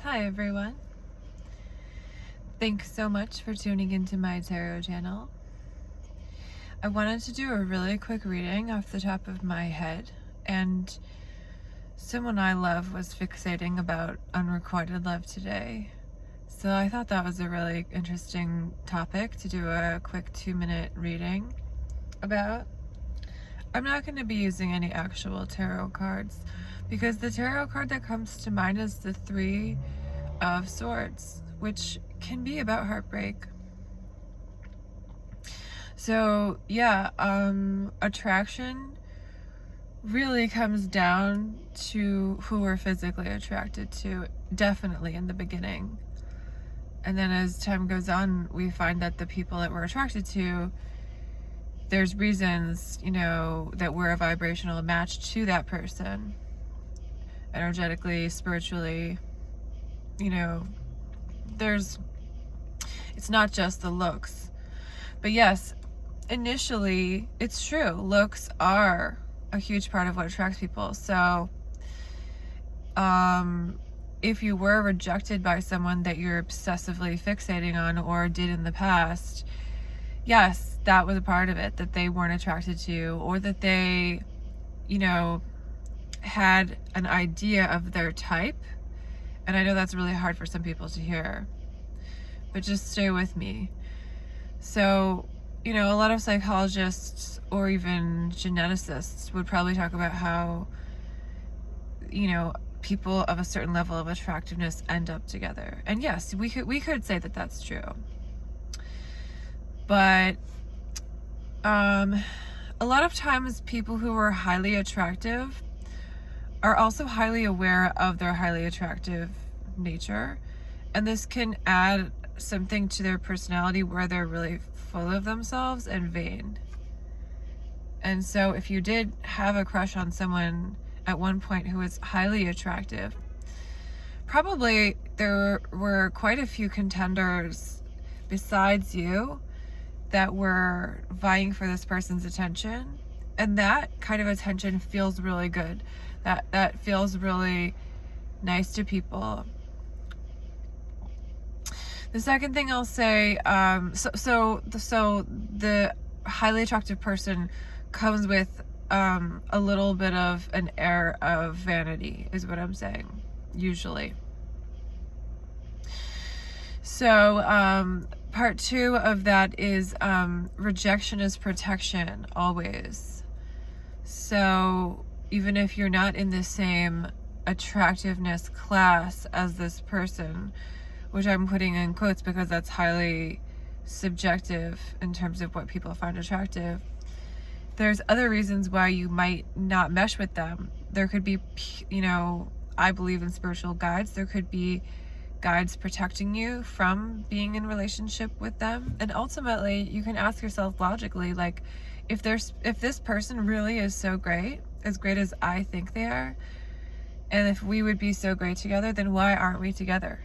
Hi everyone. Thanks so much for tuning into my tarot channel. I wanted to do a really quick reading off the top of my head, and someone I love was fixating about unrequited love today. So I thought that was a really interesting topic to do a quick 2-minute reading about. I'm not going to be using any actual tarot cards because the tarot card that comes to mind is the Three of Swords, which can be about heartbreak. So yeah, attraction really comes down to who we're physically attracted to, definitely in the beginning. And then as time goes on, we find that the people that we're attracted to, there's reasons, that we're a vibrational match to that person. Energetically, spiritually, it's not just the looks. But yes, initially, it's true. Looks are a huge part of what attracts people. So, if you were rejected by someone that you're obsessively fixating on or did in the past, yes, that was a part of it, that they weren't attracted to you, or that they, had an idea of their type. And I know that's really hard for some people to hear, but just stay with me. So, a lot of psychologists or even geneticists would probably talk about how, people of a certain level of attractiveness end up together. And yes, we could say that that's true. But a lot of times people who are highly attractive are also highly aware of their highly attractive nature. And this can add something to their personality where they're really full of themselves and vain. And so if you did have a crush on someone at one point who was highly attractive, probably there were quite a few contenders besides you that were vying for this person's attention. And that kind of attention feels really good. That feels really nice to people. The second thing I'll say, so the highly attractive person comes with a little bit of an air of vanity, is what I'm saying, usually. So part two of that is rejection is protection, always. So even if you're not in the same attractiveness class as this person, which I'm putting in quotes because that's highly subjective in terms of what people find attractive, there's other reasons why you might not mesh with them. There could be, I believe in spiritual guides. There could be guides protecting you from being in relationship with them. And ultimately, you can ask yourself logically, like, if this person really is so great, as great as I think they are, and if we would be so great together, then why aren't we together?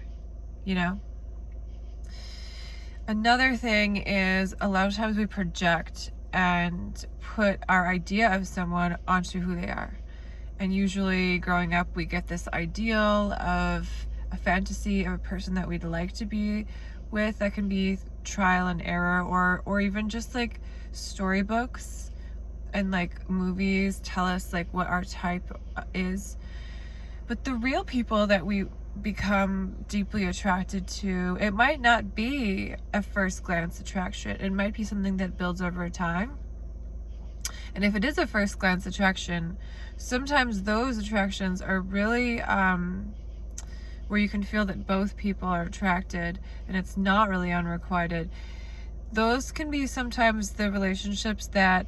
Another thing is, a lot of times we project and put our idea of someone onto who they are. And usually growing up, we get this ideal of a fantasy of a person that we'd like to be with. That can be trial and error, or even just like storybooks and like movies tell us like what our type is. But the real people that we become deeply attracted to, it might not be a first glance attraction. It might be something that builds over time. And if it is a first glance attraction, sometimes those attractions are really where you can feel that both people are attracted and it's not really unrequited. Those can be sometimes the relationships that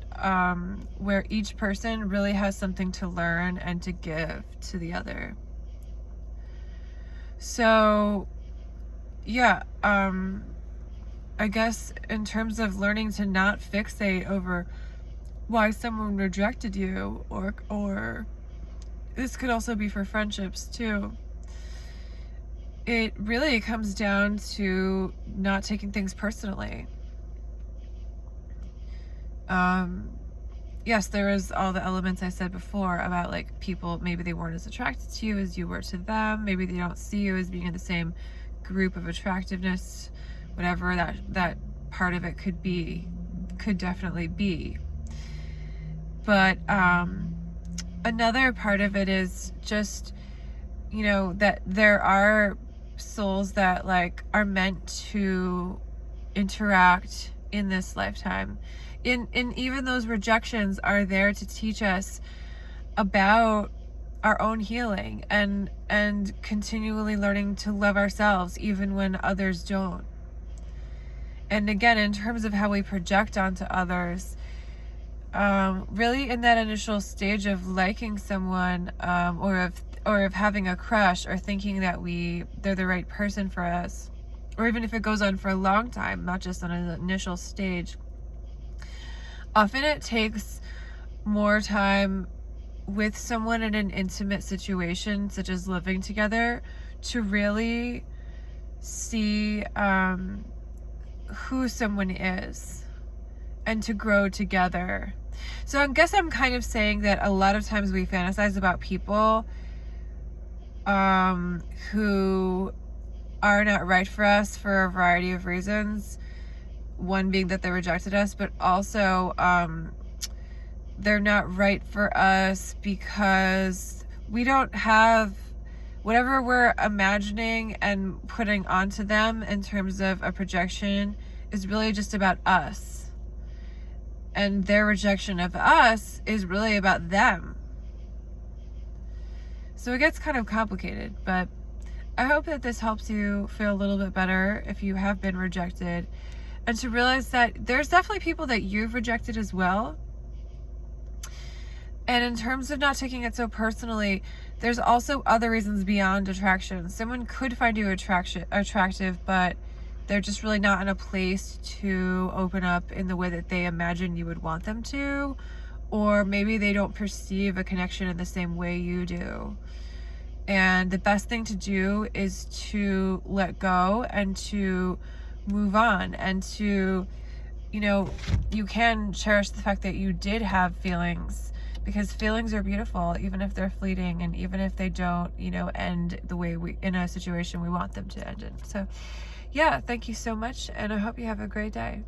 where each person really has something to learn and to give to the other. So yeah, I guess in terms of learning to not fixate over why someone rejected you, or this could also be for friendships too, it really comes down to not taking things personally. yes, there is all the elements I said before about like people, maybe they weren't as attracted to you as you were to them. Maybe they don't see you as being in the same group of attractiveness, whatever that part of it could definitely be. But another part of it is just, you know, that there are souls that like are meant to interact in this lifetime. In even those rejections are there to teach us about our own healing and continually learning to love ourselves even when others don't. And again, in terms of how we project onto others, really in that initial stage of liking someone, or of having a crush, or thinking that they're the right person for us, or even if it goes on for a long time, not just on an initial stage, often it takes more time with someone in an intimate situation, such as living together, to really see who someone is and to grow together. So I guess I'm kind of saying that a lot of times we fantasize about people who are not right for us for a variety of reasons. One being that they rejected us, but also they're not right for us because we don't have whatever we're imagining and putting onto them in terms of a projection is really just about us. And their rejection of us is really about them. So it gets kind of complicated, but I hope that this helps you feel a little bit better if you have been rejected, and to realize that there's definitely people that you've rejected as well. And in terms of not taking it so personally, there's also other reasons beyond attraction. Someone could find you attractive, but they're just really not in a place to open up in the way that they imagine you would want them to, or maybe they don't perceive a connection in the same way you do. And the best thing to do is to let go and to move on, and to, you know, you can cherish the fact that you did have feelings, because feelings are beautiful, even if they're fleeting, and even if they don't, you know, end the way in a situation we want them to end in. So yeah, thank you so much, and I hope you have a great day.